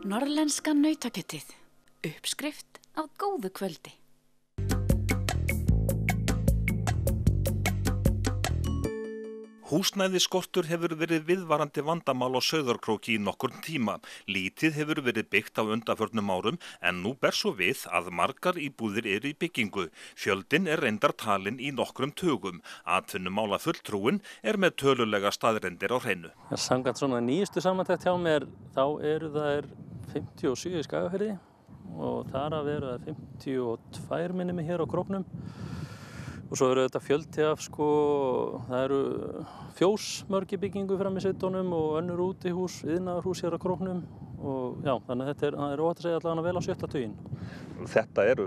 Norðlenska nautakjötið. Uppskrift á góðu kvöldi. Húsnæðisskortur hefur verið viðvarandi vandamál á Sauðárkróki í nokkurn tíma. Lítið hefur verið byggt á undanförnum árum en nú ber svo við að margar íbúðir eru í byggingu. Fjöldinn er reyndar talinn í nokkrum tugum. Atvinnumála fulltrúin er með tölulega staðreyndir á hreinu. Samkvæmt svona nýjustu samantekt hjá mér þá eru þær 57 í Skagafirði og þar af eru það 52 minnir mig hér á Króknum. Og svo eru þetta fjöldi af það eru fjósmörk í byggingu fram í sveitunum og önnur útihús, iðnaðarhús hér á Króknum og já, þannig að það er óhætt að segja allavega vel á 7. tuginn. Þetta eru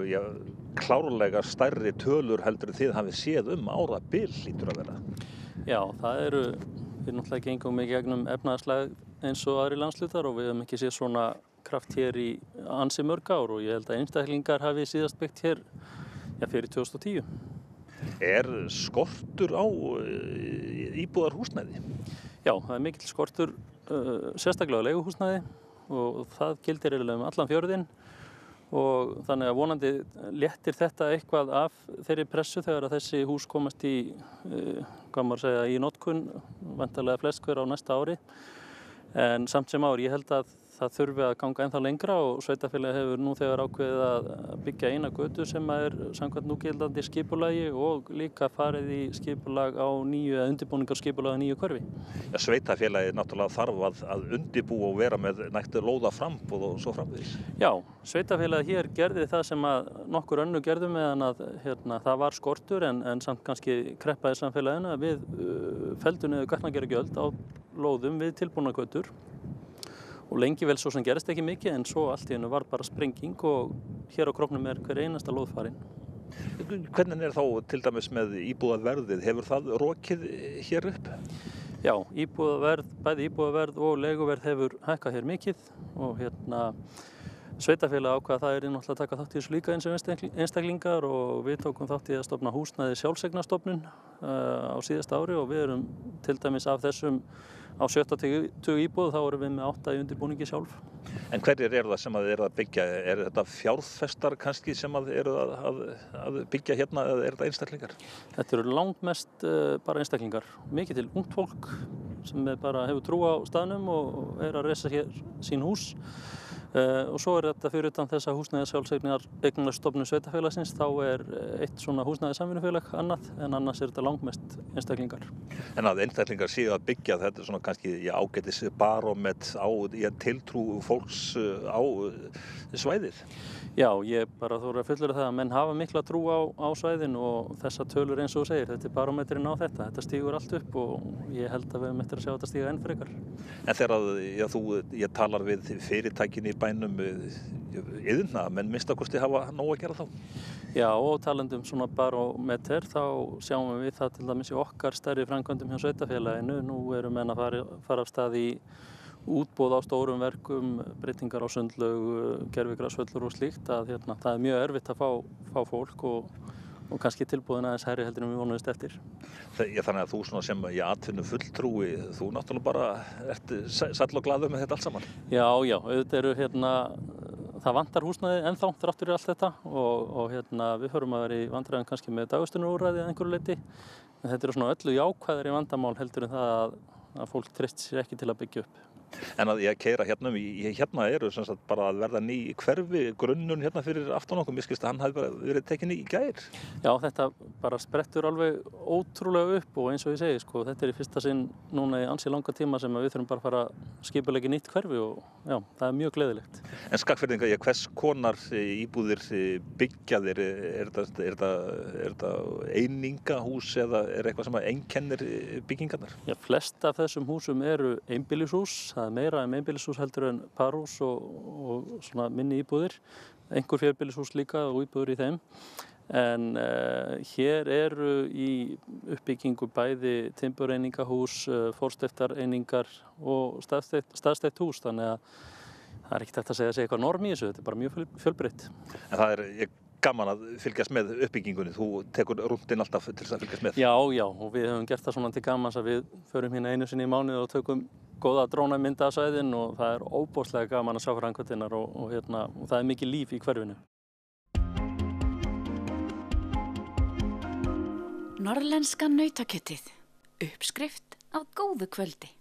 klárlega stærri tölur heldur þið hafið séð árabil hlýtur að vera. Já, það eru, við náttúrulega gengum í gegnum efnahagslægð eins og aðri landshlutar og við höfum ekki séð svona kraft hér í ansi mörg ár og ég held að einstaklingar hafi síðast byggt hér fyrir 2010. Er skortur á íbúðarhúsnæði? Já, það er mikill skortur, sérstaklega á leiguhúsnæði og það gildir eiginlega allan fjörðinn og þannig að vonandi léttir þetta eitthvað af þeirri pressu þegar að þessi hús komast í notkun, væntanlega flest hver á næsta ári. En samt sem ári, ég held að það þurfi að ganga ennþá lengra og sveitarfélagið hefur nú þegar ákveðið að byggja eina götu sem er samkvæmt núgildandi skipulagi og líka farið í skipulag á undirbúningarskipulag á nýju hverfi. Ja, sveitarfélagið náttúrulega þarf að undirbúa og vera með nægt lóðaframboð og svo framvegis. Já, sveitarfélagið hér gerði það sem að nokkur önnur gerðu meðan að það var skortur en samt kannski kreppaði samfélaginu að við felldum niður gatnagerðargjöld á lóðum við tilbúnar götur. Og lengi vel svo sem gerist ekki mikið en svo allt í einu var bara sprenging og hér á Króknum er hver einasta lóð farin. Hvernig er þá til dæmis með íbúðarverðið? Hefur það rokið hér upp? Já, bæði íbúðarverð og leiguverð hefur hækkað hér mikið og sveitarfélag ákvað að það er náttúrulega að taka þátt í þessu líka eins og einstaklingar og við tókum þátt í að stofna húsnæði sjálfseignarstofnun á síðasta ári og við erum til dæmis af þessum á 7. tug íbúð þá erum við með 8 í undirbúningi sjálf. En hverjir eru það sem þið eru að byggja? Er þetta fjárfestar kannski sem eru að byggja hérna eða er þetta einstaklingar? Þetta eru langmest bara einstaklingar. Mikið til ungt fólk sem bara hefur trú á staðnum og er að reisa hér sín hús. Og svo er þetta fyrir utan þessa húsnæði sjálfseignarstofnun sveitarfélagsins þá er eitt svona húsnæði samvinnufélag annað en annars er þetta langmest einstaklingar. En að einstaklingar séu að byggja þetta er svona kannski ágætis barómet á tiltrú fólks á svæðið? Já, ég bara þóra að fullyrða það að menn hafa mikla trú á svæðin og þessa tölur eins og þú segir, þetta er barómetrinn á þetta stígur allt upp og ég held að við höfum eftir að sjá þetta stíga enn frekar. En þegar ég talar við fyrirtækin í bænum yðna, menn minnstakosti hafa nóg að gera þá? Já, og talandum svona barómeter þá sjáum við það til dæmis í okkar stærri framkvæmdum hjá sveitarfélaginu. Nú eru menn að fara af stað í útboð á stórum verkum, breytingar á sundlaug, gervigrasvöllur og slíkt að það er mjög erfitt að fá fólk og kannski tilboðin aðeins hærri heldur en við vonuðist eftir. Þannig að þú svona sem atvinnu fulltrúi, þú náttúrulega bara ert sæll og glaður með þetta allt saman? Já, auðvitað eru það vantar húsnæði ennþá þrátt fyrir allt þetta og við förum að vera í vandræðum kannski með dagvistunarúrræði að einhverju leyti en þetta eru svona öllu jákvæðari vandamál heldur en það að fólk treystir sér ekki til að byggja upp. En að ég keyra hérna eru sem sagt bara að verða ný hverfi, grunnun hérna fyrir aftan okkur, mér skilst að hann hafi bara verið tekinn í gær. Já, þetta bara sprettur alveg ótrúlega upp og eins og ég segi, þetta er í fyrsta sinn núna í ansi langa tíma sem við þurfum bara að fara að skipuleggja nýtt hverfi og já, það er mjög gleðilegt. En Skagfirðingar, hvers konar íbúðir byggja þeir? Er þetta einingahús eða er eitthvað sem einkennir byggingarnar? Já, flest af þessum húsum eru einbýlishús. Það er meira einbýlishús heldur en parhús og svona minni íbúðir. Einhver fjölbýlishús líka og íbúðir í þeim. En hér eru í uppbyggingu bæði timbureiningahús, forsteyptareiningar og staðsteypt hús. Þannig að það er ekkert hægt að segja eitthvað norm í þessu. Þetta er bara mjög fjölbreytt. En það er gaman að fylgjast með uppbyggingunni. Þú tekur rúndinn alltaf til að fylgjast með. Já, og við höfum gert það svona til gamans að við förum hérna einu sinni í mánuði og tökum góða drónamynda af svæðin og það er óbóðslega gaman að sjá framkvæmdirnar og það er mikið líf í hverfinu. Norðlenska nautakjötið. Uppskrift af góðu kvöldi.